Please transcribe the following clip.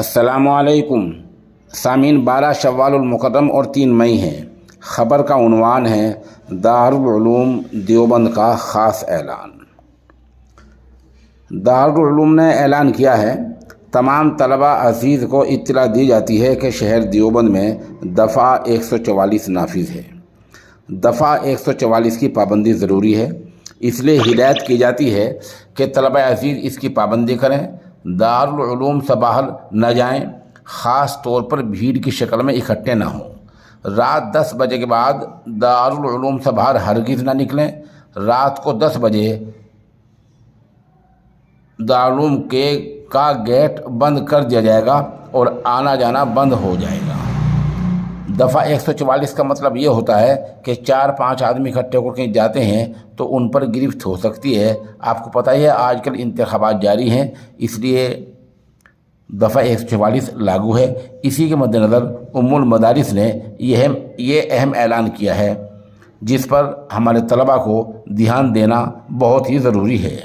السلام علیکم سامعین، 12 شوال المکرم اور 3 مئی ہے۔ خبر کا عنوان ہے دارالعلوم دیوبند کا خاص اعلان۔ دارالعلوم نے اعلان کیا ہے، تمام طلبہ عزیز کو اطلاع دی جاتی ہے کہ شہر دیوبند میں دفعہ 144 نافذ ہے۔ دفعہ 144 کی پابندی ضروری ہے، اس لیے ہدایت کی جاتی ہے کہ طلبہ عزیز اس کی پابندی کریں، دارالعلوم سے باہر نہ جائیں، خاص طور پر بھیڑ کی شکل میں اکٹھے نہ ہوں۔ رات 10 بجے کے بعد دارالعلوم سے باہر ہرگز نہ نکلیں۔ رات کو 10 بجے دارالعلوم کا گیٹ بند کر دیا جائے گا اور آنا جانا بند ہو جائے گا۔ دفعہ 144 کا مطلب یہ ہوتا ہے کہ 4-5 آدمی اکٹھے ہو کر کہیں جاتے ہیں تو ان پر گرفت ہو سکتی ہے۔ آپ کو پتہ ہی ہے آج کل انتخابات جاری ہیں، اس لیے دفعہ 144 لاگو ہے۔ اسی کے مد نظر ام المدارس نے یہ اہم اعلان کیا ہے، جس پر ہمارے طلباء کو دھیان دینا بہت ہی ضروری ہے۔